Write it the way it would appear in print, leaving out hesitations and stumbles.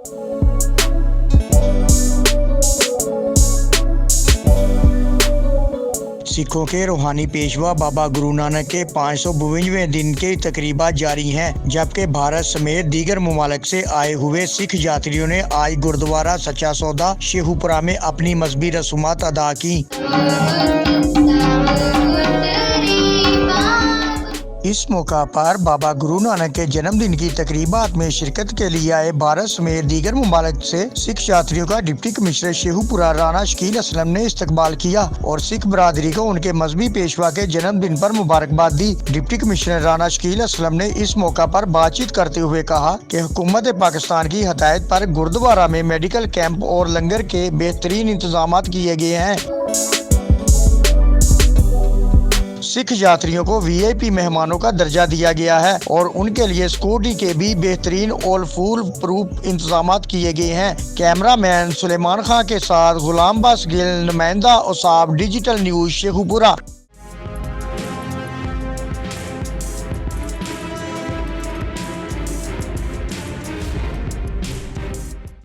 सिखों के रूहानी पेशवा बाबा गुरु नानक के 552वें दिन के तकरीबात जारी हैं, जबकि भारत समेत दीगर ममालिक से आए हुए सिख यात्रियों ने आज गुरुद्वारा सच्चा सौदा शेखुपुरा में अपनी मजहबी रसूमात अदा की। इस मौका पर बाबा गुरु नानक के जन्मदिन की तकरीबात में शिरकत के लिए आए भारत समेत दीगर ममालिक से सिख यात्रियों का डिप्टी कमिश्नर शेखुपुरा राणा शकील असलम ने इस्तकबाल किया और सिख बरादरी को उनके मजहबी पेशवा के जन्मदिन पर मुबारकबाद दी। डिप्टी कमिश्नर राणा शकील असलम ने इस मौका पर बातचीत करते हुए कहा कि हुकूमत पाकिस्तान की हदायत पर गुरुद्वारा में मेडिकल कैंप और लंगर के बेहतरीन इंतजाम किए गए हैं। सिख यात्रियों को वीआईपी मेहमानों का दर्जा दिया गया है और उनके लिए सिक्योरिटी के भी बेहतरीन और फुल प्रूफ इंतजाम किए गए हैं। कैमरामैन सुलेमान खां के साथ गुलाम बास गिल, नुमाइंदा औसाब, डिजिटल न्यूज शेखुपुरा।